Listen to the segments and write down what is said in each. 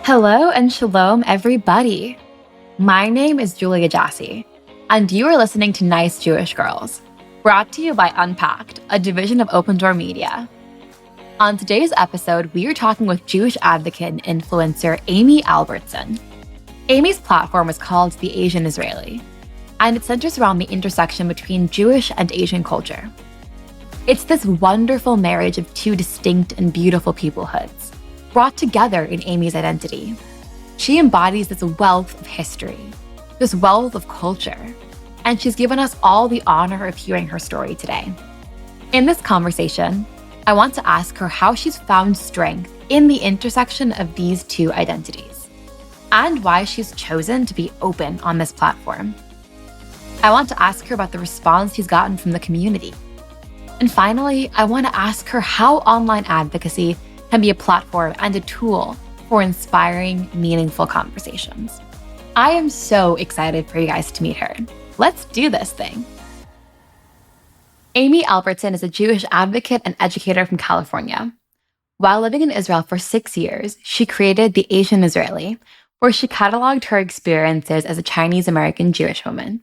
Hello and shalom, everybody. My name is Julia Jassy, and you are listening to Nice Jewish Girls, brought to you by Unpacked, a division of Open Door Media. On today's episode, we are talking with Jewish advocate and influencer Amy Albertson. Amy's platform is called The Asian Israeli, and it centers around the intersection between Jewish and Asian culture. It's this wonderful marriage of two distinct and beautiful peoplehoods, brought together in Amy's identity. She embodies this wealth of history, this wealth of culture, and she's given us all the honor of hearing her story today. In this conversation, I want to ask her how she's found strength in the intersection of these two identities, and why she's chosen to be open on this platform. I want to ask her about the response she's gotten from the community. And finally, I want to ask her how online advocacy can be a platform and a tool for inspiring, meaningful conversations. I am so excited for you guys to meet her. Let's do this thing. Amy Albertson is a Jewish advocate and educator from California. While living in Israel for 6 years, she created The Asian Israeli, where she cataloged her experiences as a Chinese American Jewish woman.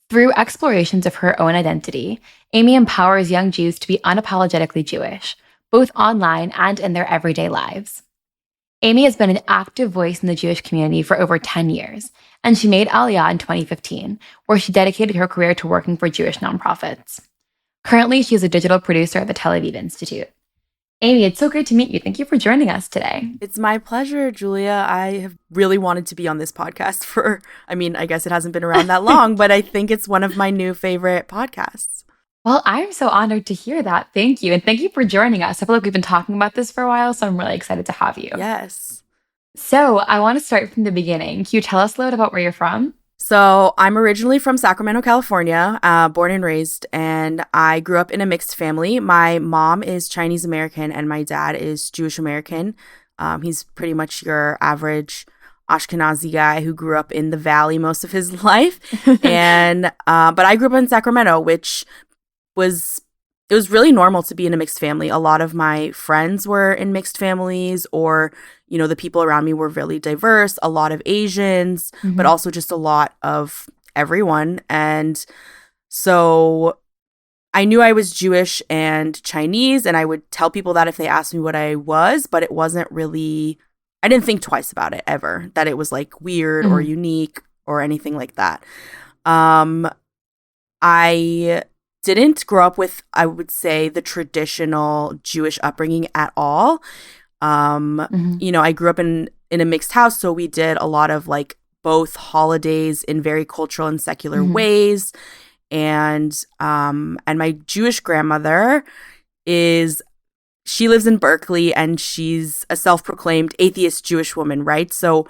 Through explorations of her own identity, Amy empowers young Jews to be unapologetically Jewish, both online and in their everyday lives. Amy has been an active voice in the Jewish community for over 10 years, and she made Aliyah in 2015, where she dedicated her career to working for Jewish nonprofits. Currently, she is a digital producer at the Tel Aviv Institute. Amy, it's so great to meet you. Thank you for joining us today. It's my pleasure, Julia. I have really wanted to be on this podcast I guess it hasn't been around that long, but I think it's one of my new favorite podcasts. Well, I'm so honored to hear that. Thank you. And thank you for joining us. I feel like we've been talking about this for a while, so I'm really excited to have you. Yes. So I want to start from the beginning. Can you tell us a little bit about where you're from? So I'm originally from Sacramento, California, born and raised, and I grew up in a mixed family. My mom is Chinese American and my dad is Jewish American. He's pretty much your average Ashkenazi guy who grew up in the Valley most of his life. But I grew up in Sacramento, which was really normal to be in a mixed family. A lot of my friends were in mixed families, or, the people around me were really diverse, a lot of Asians, but also just a lot of everyone. And so I knew I was Jewish and Chinese, and I would tell people that if they asked me what I was, but it wasn't really, I didn't think twice about it ever, that it was like weird or unique or anything like that. I didn't grow up with, I would say, the traditional Jewish upbringing at all. I grew up in a mixed house, so we did a lot of like both holidays in very cultural and secular ways. And my Jewish grandmother she lives in Berkeley, and she's a self-proclaimed atheist Jewish woman, right? So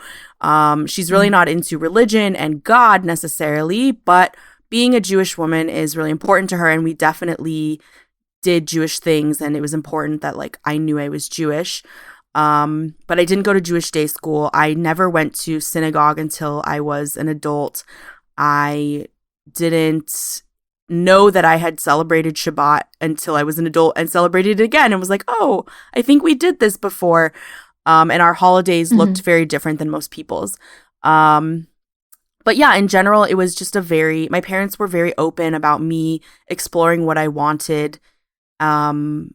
she's really not into religion and God necessarily, but being a Jewish woman is really important to her, and we definitely did Jewish things, and it was important that like I knew I was Jewish. But I didn't go to Jewish day school. I never went to synagogue until I was an adult. I didn't know that I had celebrated Shabbat until I was an adult and celebrated it again and was like, oh, I think we did this before. And our holidays looked very different than most people's. But yeah, in general, it was just my parents were very open about me exploring what I wanted. And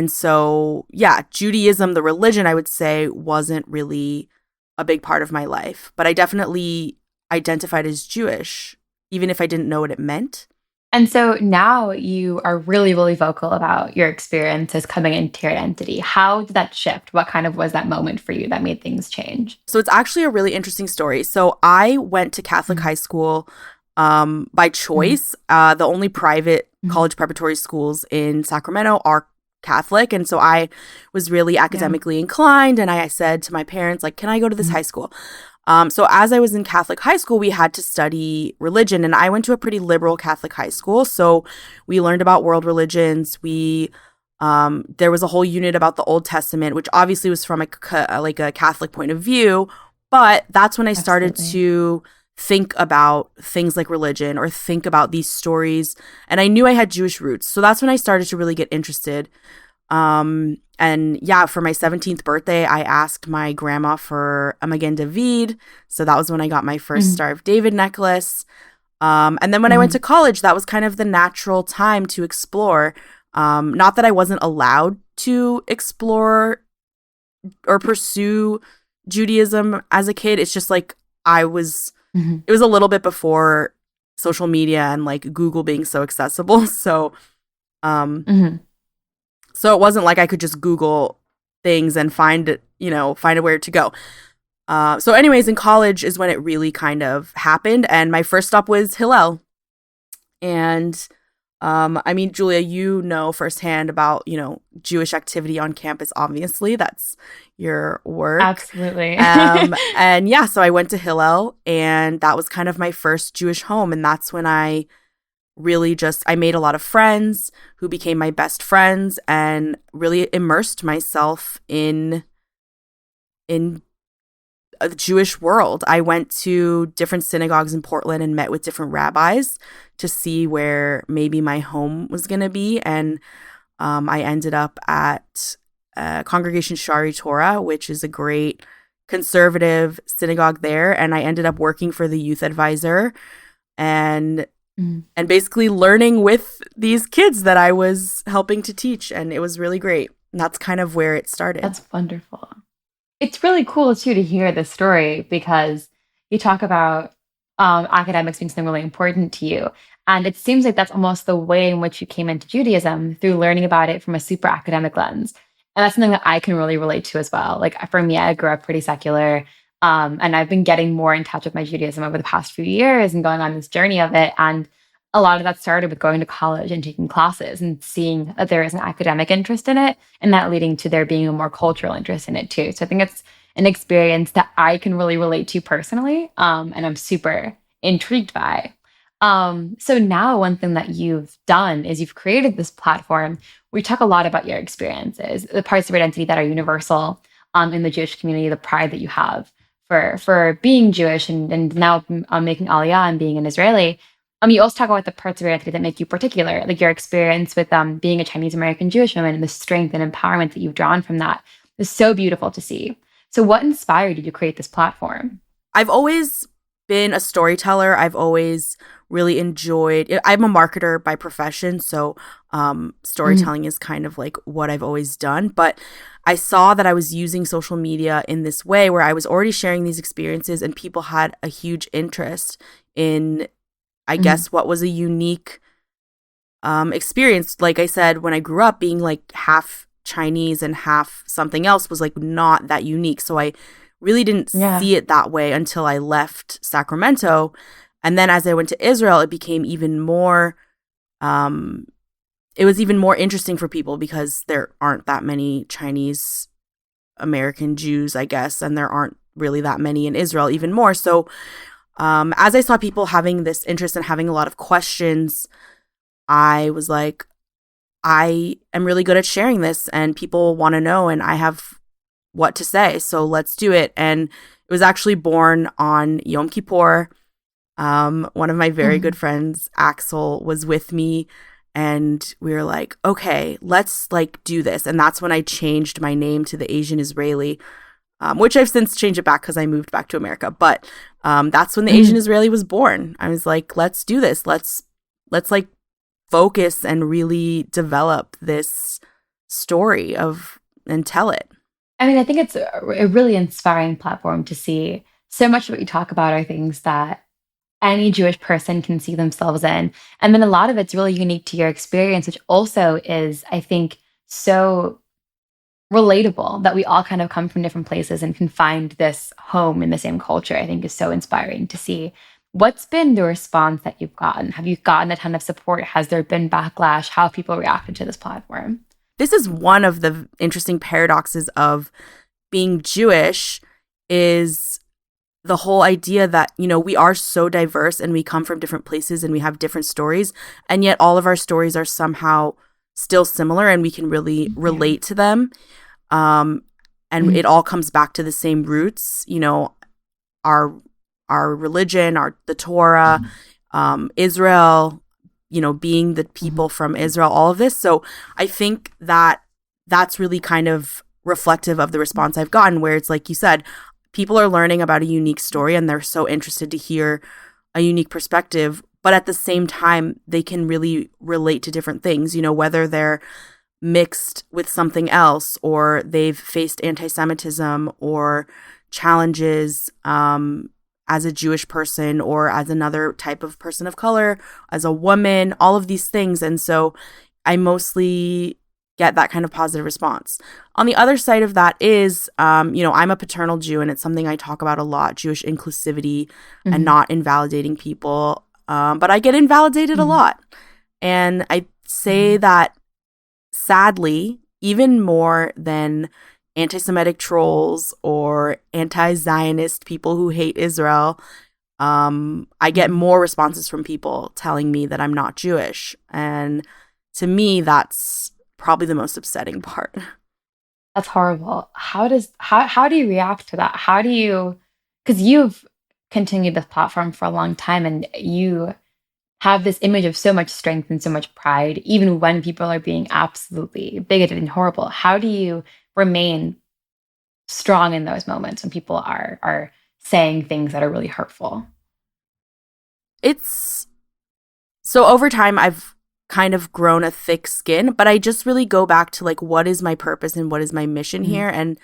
so, yeah, Judaism, the religion, I would say, wasn't really a big part of my life. But I definitely identified as Jewish, even if I didn't know what it meant. And so now you are really, really vocal about your experiences coming into your identity. How did that shift? What kind of was that moment for you that made things change? So it's actually a really interesting story. So I went to Catholic high school by choice. The only private college preparatory schools in Sacramento are Catholic. And so I was really academically inclined. And I said to my parents, like, can I go to this high school? So as I was in Catholic high school, we had to study religion, and I went to a pretty liberal Catholic high school. So we learned about world religions. There was a whole unit about the Old Testament, which obviously was from a Catholic point of view. But that's when I started to think about things like religion or think about these stories. And I knew I had Jewish roots. So that's when I started to really get interested. And yeah, for my 17th birthday, I asked my grandma for a Magen David. So that was when I got my first Star of David necklace. And then when I went to college, that was kind of the natural time to explore. Not that I wasn't allowed to explore or pursue Judaism as a kid. It's just like it was a little bit before social media and like Google being so accessible. So, so it wasn't like I could just Google things and find it, find where to go. So anyways, in college is when it really kind of happened. And my first stop was Hillel. And I mean, Julia, you know firsthand about, Jewish activity on campus, obviously. That's your work. Absolutely. And yeah, so I went to Hillel, and that was kind of my first Jewish home. And that's when I really I made a lot of friends who became my best friends and really immersed myself in a Jewish world. I went to different synagogues in Portland and met with different rabbis to see where maybe my home was going to be. And I ended up at Congregation Shari Torah, which is a great conservative synagogue there. And I ended up working for the youth advisor and basically learning with these kids that I was helping to teach. And it was really great. And that's kind of where it started. That's wonderful. It's really cool, too, to hear this story because you talk about academics being something really important to you. And it seems like that's almost the way in which you came into Judaism, through learning about it from a super academic lens. And that's something that I can really relate to as well. Like for me, I grew up pretty secular. And I've been getting more in touch with my Judaism over the past few years and going on this journey of it. And a lot of that started with going to college and taking classes and seeing that there is an academic interest in it, and that leading to there being a more cultural interest in it too. So I think it's an experience that I can really relate to personally, and I'm super intrigued by. So now one thing that you've done is you've created this platform where you talk a lot about your experiences, the parts of your identity that are universal in the Jewish community, the pride that you have for being Jewish and now making Aliyah and being an Israeli. You also talk about the parts of your identity that make you particular, like your experience with being a Chinese American Jewish woman and the strength and empowerment that you've drawn from that is so beautiful to see. So what inspired you to create this platform? I've always been a storyteller. I've always really enjoyed I'm a marketer by profession, so storytelling is kind of like what I've always done. But I saw that I was using social media in this way where I was already sharing these experiences and people had a huge interest in I guess what was a unique experience. Like I said, when I grew up, being like half Chinese and half something else was like not that unique. So I really didn't see it that way until I left Sacramento. And then as I went to Israel, it became even more, it was even more interesting for people because there aren't that many Chinese American Jews, I guess, and there aren't really that many in Israel even more. So as I saw people having this interest and having a lot of questions, I was like, I am really good at sharing this and people want to know and I have what to say. So let's do it. And it was actually born on Yom Kippur. One of my very good friends, Axel, was with me and we were like, okay, let's like do this. And that's when I changed my name to the Asian Israeli, which I've since changed it back because I moved back to America. But that's when the Asian Israeli was born. I was like, let's do this. Let's like focus and really develop this story and tell it. I mean, I think it's a really inspiring platform to see. So much of what you talk about are things that any Jewish person can see themselves in. And then a lot of it's really unique to your experience, which also is, I think, so relatable that we all kind of come from different places and can find this home in the same culture. I think is so inspiring to see. What's been the response that you've gotten? Have you gotten a ton of support? Has there been backlash? How have people reacted to this platform? This is one of the interesting paradoxes of being Jewish is the whole idea that, we are so diverse and we come from different places and we have different stories. And yet all of our stories are somehow still similar and we can really relate to them. And it all comes back to the same roots, our religion, the Torah, Israel, being the people from Israel, all of this. So I think that that's really kind of reflective of the response I've gotten, where it's like you said, people are learning about a unique story and they're so interested to hear a unique perspective. But at the same time, they can really relate to different things, you know, whether they're mixed with something else or they've faced anti-Semitism or challenges as a Jewish person or as another type of person of color, as a woman, all of these things. And so I mostly get that kind of positive response. On the other side of that is, you know, I'm a paternal Jew and it's something I talk about a lot, Jewish inclusivity and not invalidating people. But I get invalidated a lot. And I say that sadly, even more than anti-Semitic trolls or anti-Zionist people who hate Israel, I get more responses from people telling me that I'm not Jewish. And to me, that's probably the most upsetting part. That's horrible. How do you react to that? How do you, because you've continued this platform for a long time and you have this image of so much strength and so much pride, even when people are being absolutely bigoted and horrible. How do you remain strong in those moments when people are saying things that are really hurtful? It's so over time, I've kind of grown a thick skin, but I just really go back to like, what is my purpose and what is my mission here? And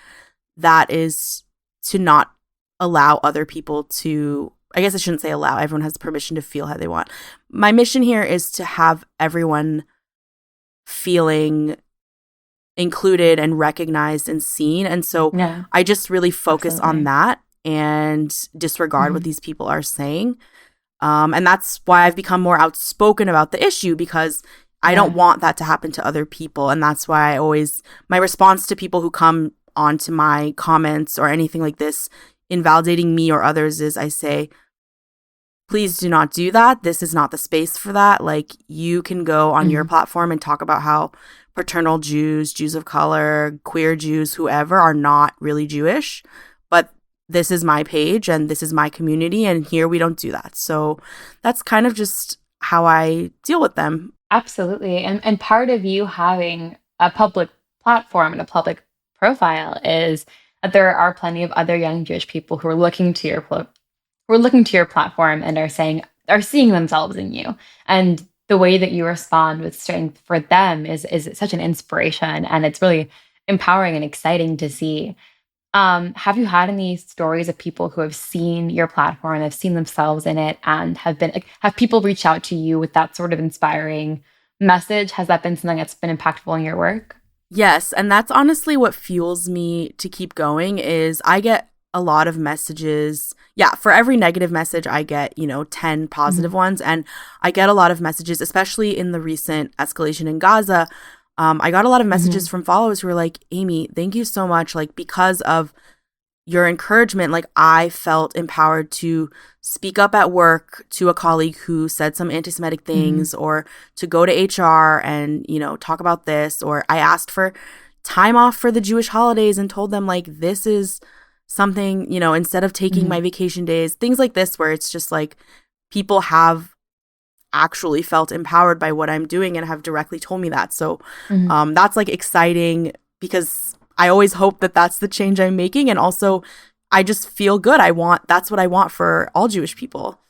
that is to not allow other people to, I guess I shouldn't say allow, everyone has permission to feel how they want. My mission here is to have everyone feeling included and recognized and seen. And so I just really focus on that and disregard what these people are saying. And that's why I've become more outspoken about the issue, because I don't want that to happen to other people. And that's why my response to people who come onto my comments or anything like this, invalidating me or others, is I say, please do not do that. This is not the space for that. Like, you can go on your platform and talk about how paternal Jews, Jews of color, queer Jews, whoever, are not really Jewish. But this is my page and this is my community, and here we don't do that. So that's kind of just how I deal with them. Absolutely. And part of you having a public platform and a public profile is that there are plenty of other young Jewish people who are looking to your platform and are seeing themselves in you. And the way that you respond with strength for them is such an inspiration, and it's really empowering and exciting to see. Have you had any stories of people who have seen your platform and have seen themselves in it and have people reach out to you with that sort of inspiring message? Has that been something that's been impactful in your work? Yes, and that's honestly what fuels me to keep going. Is I get a lot of messages. Yeah, for every negative message, I get, 10 positive ones. And I get a lot of messages, especially in the recent escalation in Gaza. I got a lot of messages from followers who were like, Amy, thank you so much. Like, because of your encouragement, like, I felt empowered to speak up at work to a colleague who said some anti-Semitic things, or to go to HR and, talk about this. Or I asked for time off for the Jewish holidays and told them, like, this is something, instead of taking my vacation days, things like this, where it's just like people have actually felt empowered by what I'm doing and have directly told me that. So that's like exciting, because I always hope that that's the change I'm making. And also I just feel good. That's what I want for all Jewish people.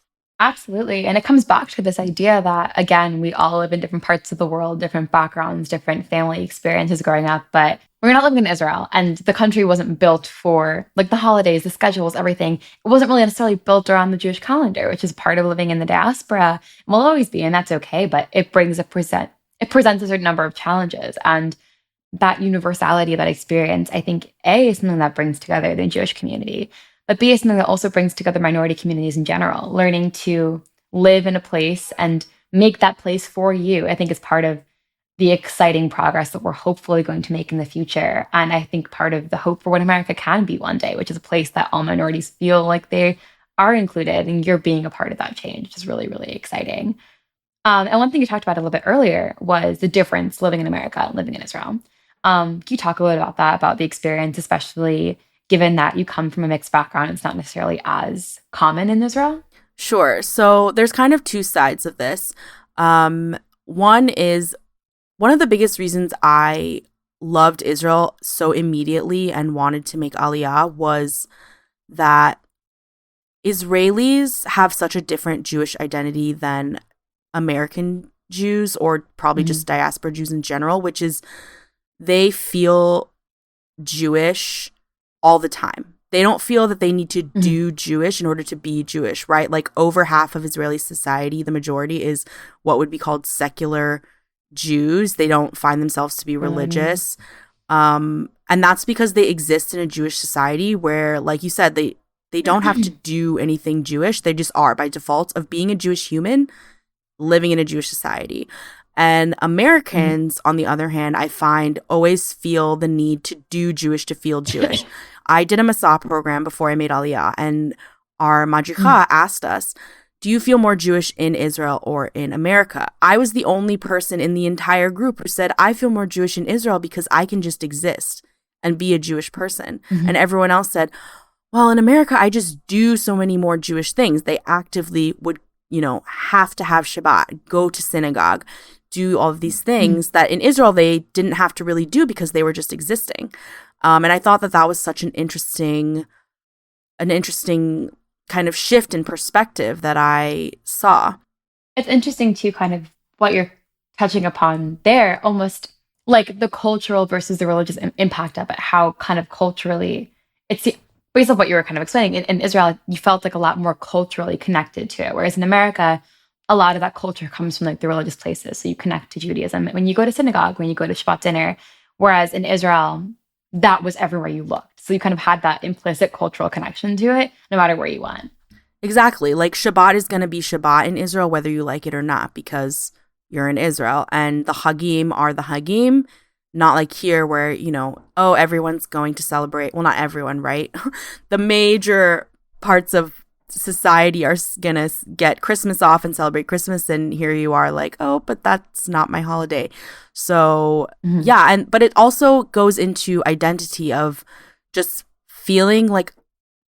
Absolutely. And it comes back to this idea that, again, we all live in different parts of the world, different backgrounds, different family experiences growing up, but we're not living in Israel, and the country wasn't built for, like, the holidays, the schedules, everything. It wasn't really necessarily built around the Jewish calendar, which is part of living in the diaspora and will always be, and that's okay, but it presents a certain number of challenges. And that universality of that experience, I think, A, is something that brings together the Jewish community, but B, is something that also brings together minority communities in general. Learning to live in a place and make that place for you, I think, is part of the exciting progress that we're hopefully going to make in the future. And I think part of the hope for what America can be one day, which is a place that all minorities feel like they are included, and you're being a part of that change, which is really, really exciting. And one thing you talked about a little bit earlier was the difference living in America and living in Israel. Can you talk a little about that, about the experience, especially given that you come from a mixed background? It's not necessarily as common in Israel. Sure. So there's kind of two sides of this. One is, one of the biggest reasons I loved Israel so immediately and wanted to make Aliyah was that Israelis have such a different Jewish identity than American Jews, or probably just diaspora Jews in general, which is they feel Jewish all the time. They don't feel that they need to do Jewish in order to be Jewish, right? Like over half of Israeli society, the majority is what would be called secular Jews. They don't find themselves to be religious. And that's because they exist in a Jewish society where, like you said, they don't have to do anything Jewish. They just are by default of being a Jewish human living in a Jewish society. And Americans, on the other hand, I find always feel the need to do Jewish to feel Jewish. I did a Masa program before I made Aliyah, and our Madricha asked us, do you feel more Jewish in Israel or in America? I was the only person in the entire group who said, I feel more Jewish in Israel because I can just exist and be a Jewish person. And everyone else said, well, in America, I just do so many more Jewish things. They actively would, have to have Shabbat, go to synagogue, do all of these things that in Israel they didn't have to really do because they were just existing. And I thought that was such an interesting kind of shift in perspective that I saw. It's interesting too, kind of what you're touching upon there, almost like the cultural versus the religious impact of it, how kind of culturally based on what you were kind of explaining, in Israel, you felt like a lot more culturally connected to it. Whereas in America, a lot of that culture comes from like the religious places. So you connect to Judaism when you go to synagogue, when you go to Shabbat dinner. Whereas in Israel, that was everywhere you looked. So you kind of had that implicit cultural connection to it, no matter where you went. Exactly. Like Shabbat is going to be Shabbat in Israel, whether you like it or not, because you're in Israel. And the Hagim are the Hagim. Not like here where, everyone's going to celebrate. Well, not everyone, right? The major parts of society are going to get Christmas off and celebrate Christmas. And here you are like, oh, but that's not my holiday. So, yeah. But it also goes into identity of just feeling like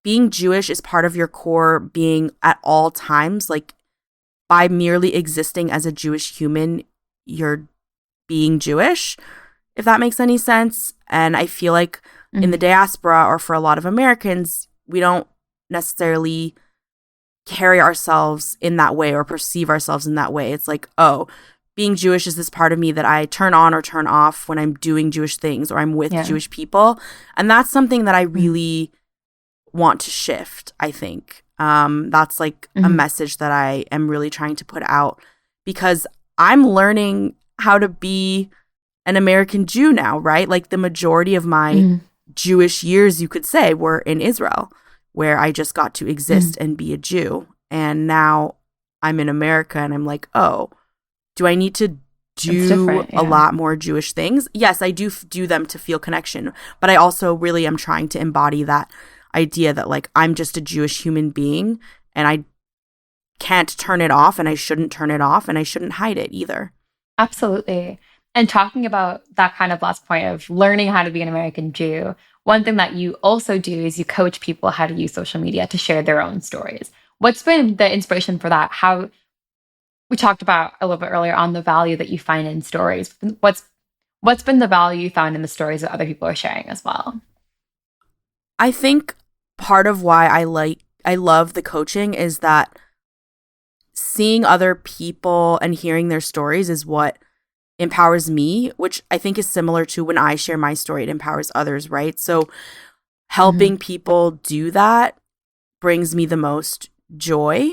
being Jewish is part of your core being at all times. Like by merely existing as a Jewish human, you're being Jewish, if that makes any sense. And I feel like in the diaspora, or for a lot of Americans, we don't necessarily carry ourselves in that way or perceive ourselves in that way. It's like, oh, being Jewish is this part of me that I turn on or turn off when I'm doing Jewish things or I'm with Jewish people. And that's something that I really want to shift, I think. That's like a message that I am really trying to put out, because I'm learning how to be an American Jew now, right? Like the majority of my Jewish years, you could say, were in Israel, where I just got to exist and be a Jew. And now I'm in America and I'm like, oh, do I need to do a lot more Jewish things? Yes, I do them to feel connection. But I also really am trying to embody that idea that like I'm just a Jewish human being and I can't turn it off, and I shouldn't turn it off, and I shouldn't hide it either. Absolutely. And talking about that kind of last point of learning how to be an American Jew, one thing that you also do is you coach people how to use social media to share their own stories. What's been the inspiration for that? How we talked about a little bit earlier on the value that you find in stories. What's been the value you found in the stories that other people are sharing as well? I think part of why I love the coaching is that seeing other people and hearing their stories is what empowers me, which I think is similar to when I share my story, it empowers others, right? So helping people do that brings me the most joy.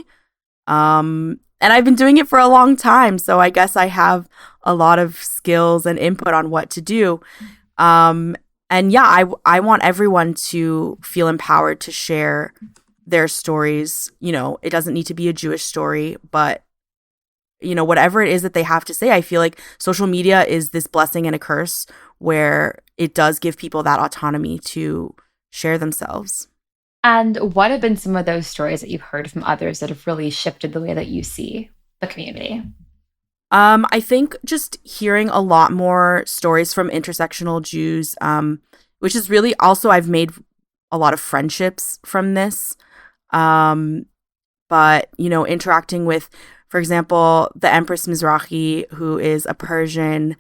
And I've been doing it for a long time, so I guess I have a lot of skills and input on what to do. And yeah, I want everyone to feel empowered to share their stories. It doesn't need to be a Jewish story, but whatever it is that they have to say, I feel like social media is this blessing and a curse where it does give people that autonomy to share themselves. And what have been some of those stories that you've heard from others that have really shifted the way that you see the community? I think just hearing a lot more stories from intersectional Jews, which is really also, I've made a lot of friendships from this. But, interacting with, for example, the Empress Mizrahi, who is a Persian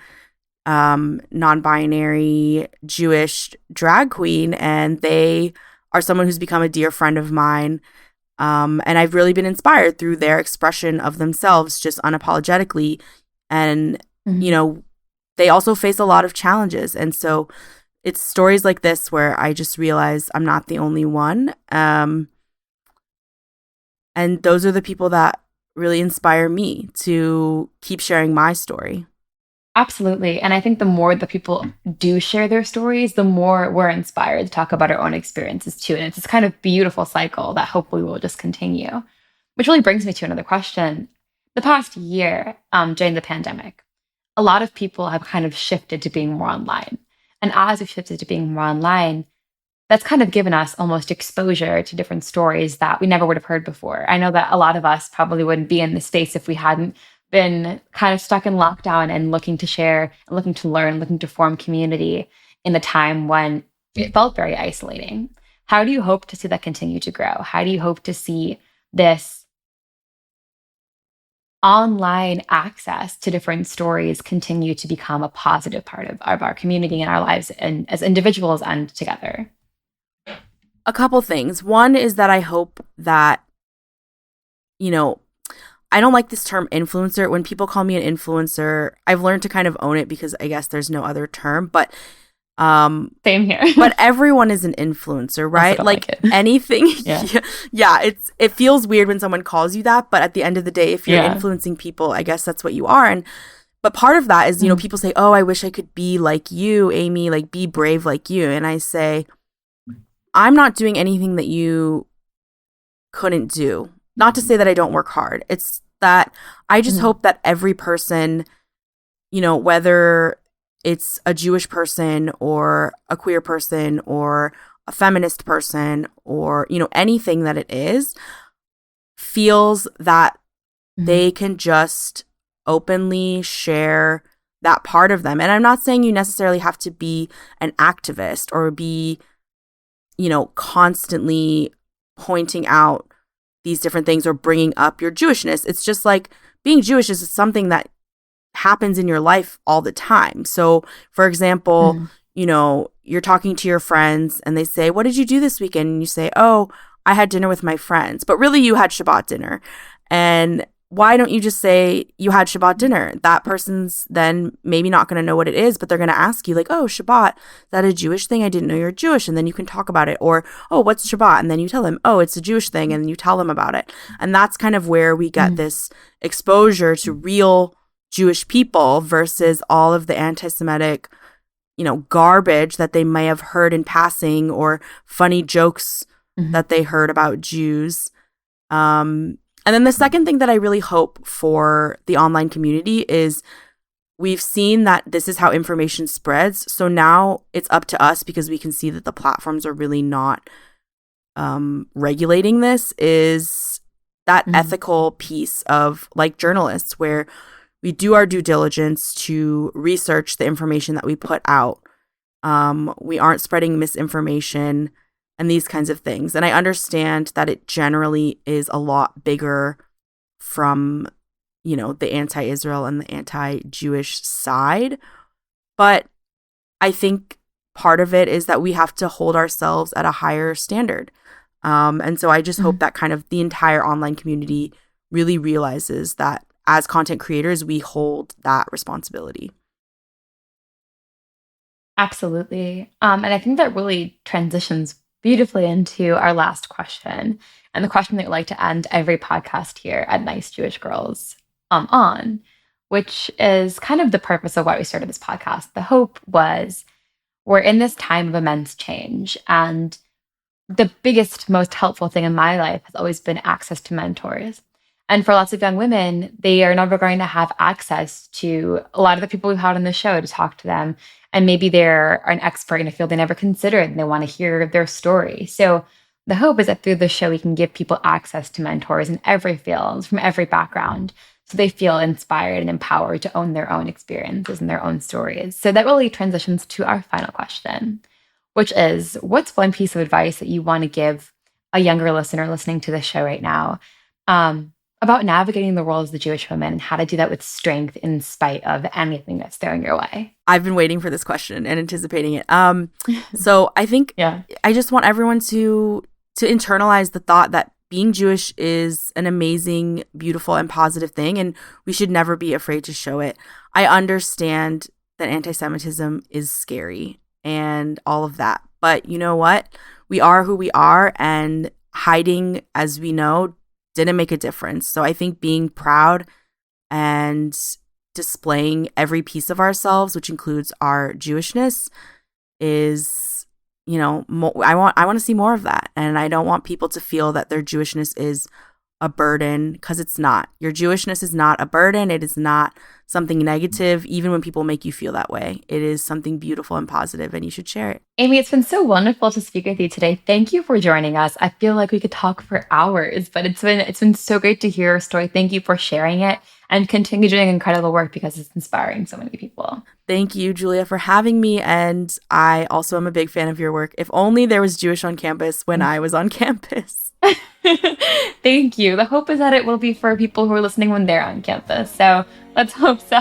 non-binary Jewish drag queen, and they are someone who's become a dear friend of mine. And I've really been inspired through their expression of themselves just unapologetically. And, you know, they also face a lot of challenges. And so it's stories like this where I just realize I'm not the only one. And those are the people that really inspire me to keep sharing my story. Absolutely. And I think the more that people do share their stories, the more we're inspired to talk about our own experiences too. And it's this kind of beautiful cycle that hopefully will just continue. Which really brings me to another question. The past year, during the pandemic, a lot of people have kind of shifted to being more online. And as we've shifted to being more online, that's kind of given us almost exposure to different stories that we never would have heard before. I know that a lot of us probably wouldn't be in this space if we hadn't been kind of stuck in lockdown and looking to share, and looking to learn, looking to form community in a time when it felt very isolating. How do you hope to see that continue to grow? How do you hope to see this online access to different stories continue to become a positive part of our community and our lives and as individuals and together? A couple things. One is that I hope that, you know, I don't like this term influencer. When people call me an influencer, I've learned to kind of own it because I guess there's no other term, but same here. But everyone is an influencer, right? Like anything. Yeah, it feels weird when someone calls you that, but at the end of the day, if you're influencing people, I guess that's what you are. But part of that is, you know, people say, "Oh, I wish I could be like you, Amy, like be brave like you." And I say, I'm not doing anything that you couldn't do. Not to say that I don't work hard. It's that I just hope that every person, you know, whether it's a Jewish person or a queer person or a feminist person or, you know, anything that it is, feels that they can just openly share that part of them. And I'm not saying you necessarily have to be an activist or be, you know, constantly pointing out these different things or bringing up your Jewishness. It's just like being Jewish is something that happens in your life all the time. So, for example, you know, you're talking to your friends and they say, "What did you do this weekend?" And you say, "Oh, I had dinner with my friends." But really you had Shabbat dinner. And why don't you just say you had Shabbat dinner? That person's then maybe not going to know what it is, but they're going to ask you like, "Oh, Shabbat, is that a Jewish thing? I didn't know you're Jewish." And then you can talk about it. Or, "Oh, what's Shabbat?" And then you tell them, "Oh, it's a Jewish thing." And you tell them about it. And that's kind of where we get this exposure to real Jewish people versus all of the anti-Semitic, you know, garbage that they may have heard in passing or funny jokes that they heard about Jews. And then the second thing that I really hope for the online community is we've seen that this is how information spreads. So now it's up to us, because we can see that the platforms are really not regulating this, is that ethical piece of, like, journalists, where we do our due diligence to research the information that we put out. We aren't spreading misinformation and these kinds of things. And I understand that it generally is a lot bigger from, you know, the anti-Israel and the anti-Jewish side. But I think part of it is that we have to hold ourselves at a higher standard. And so I just hope that kind of the entire online community really realizes that as content creators, we hold that responsibility. Absolutely. And I think that really transitions beautifully into our last question, and the question that we like to end every podcast here at Nice Jewish Girls on, which is kind of the purpose of why we started this podcast. The hope was, we're in this time of immense change, and the biggest, most helpful thing in my life has always been access to mentors. And for lots of young women, they are never going to have access to a lot of the people we've had on the show to talk to them. And maybe they're an expert in a field they never considered and they want to hear their story. So the hope is that through the show, we can give people access to mentors in every field, from every background, so they feel inspired and empowered to own their own experiences and their own stories. So that really transitions to our final question, which is, what's one piece of advice that you want to give a younger listener listening to the show right now, about navigating the world as a Jewish woman and how to do that with strength in spite of anything that's thrown your way? I've been waiting for this question and anticipating it. So I think I just want everyone to internalize the thought that being Jewish is an amazing, beautiful, and positive thing, and we should never be afraid to show it. I understand that anti-Semitism is scary and all of that, but you know what? We are who we are, and hiding, as we know, didn't make a difference. So I think being proud and displaying every piece of ourselves, which includes our Jewishness, is, you know, I want to see more of that. And I don't want people to feel that their Jewishness is a burden, because it's not. Your Jewishness is not a burden. It is not something negative, even when people make you feel that way. It is something beautiful and positive, and you should share it. Amy, it's been so wonderful to speak with you today. Thank you for joining us. I feel like we could talk for hours, but it's been so great to hear your story. Thank you for sharing it, and continue doing incredible work because it's inspiring so many people. Thank you, Julia, for having me. And I also am a big fan of your work. If only there was Jewish on campus when I was on campus. Thank you. The hope is that it will be for people who are listening when they're on campus. So let's hope so.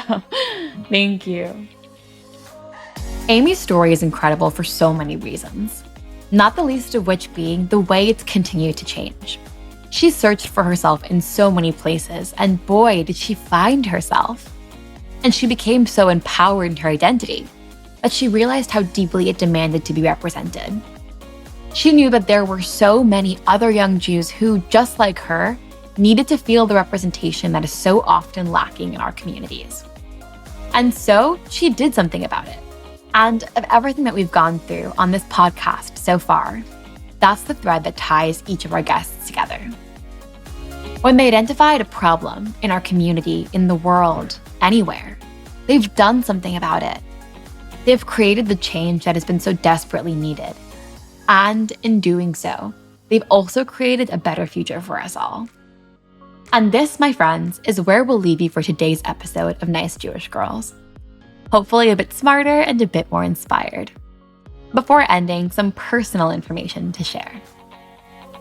Thank you. Amy's story is incredible for so many reasons, not the least of which being the way it's continued to change. She searched for herself in so many places, and boy, did she find herself. And she became so empowered in her identity that she realized how deeply it demanded to be represented. She knew that there were so many other young Jews who, just like her, needed to feel the representation that is so often lacking in our communities. And so she did something about it. And of everything that we've gone through on this podcast so far, that's the thread that ties each of our guests together. When they identified a problem in our community, in the world, anywhere, they've done something about it. They've created the change that has been so desperately needed. And in doing so, they've also created a better future for us all. And this, my friends, is where we'll leave you for today's episode of Nice Jewish Girls. Hopefully a bit smarter and a bit more inspired. Before ending, some personal information to share.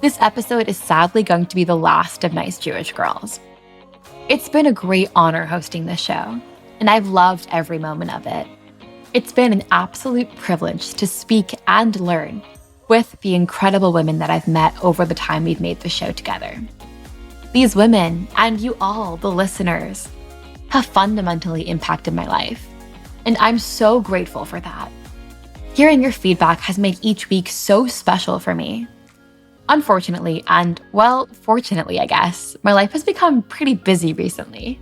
This episode is sadly going to be the last of Nice Jewish Girls. It's been a great honor hosting this show, and I've loved every moment of it. It's been an absolute privilege to speak and learn with the incredible women that I've met over the time we've made the show together. These women, and you all, the listeners, have fundamentally impacted my life, and I'm so grateful for that. Hearing your feedback has made each week so special for me. Unfortunately, and well, fortunately, I guess, my life has become pretty busy recently.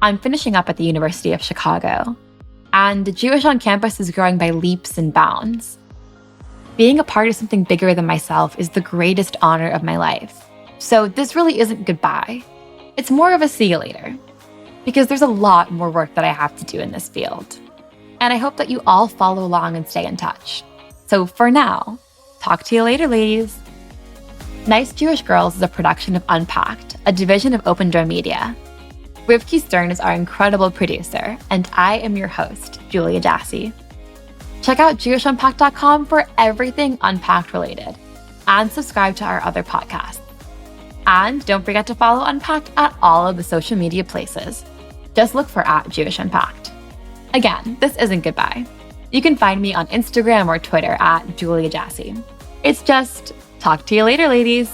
I'm finishing up at the University of Chicago, and Jewish on campus is growing by leaps and bounds. Being a part of something bigger than myself is the greatest honor of my life. So this really isn't goodbye. It's more of a see you later, because there's a lot more work that I have to do in this field. And I hope that you all follow along and stay in touch. So for now, talk to you later, ladies. Nice Jewish Girls is a production of Unpacked, a division of Open Door Media. Rivki Stern is our incredible producer, and I am your host, Julia Jassy. Check out JewishUnpacked.com for everything Unpacked related, and subscribe to our other podcasts. And don't forget to follow Unpacked at all of the social media places. Just look for @JewishUnpacked. Again, this isn't goodbye. You can find me on Instagram or Twitter @JuliaJassy. It's just talk to you later, ladies.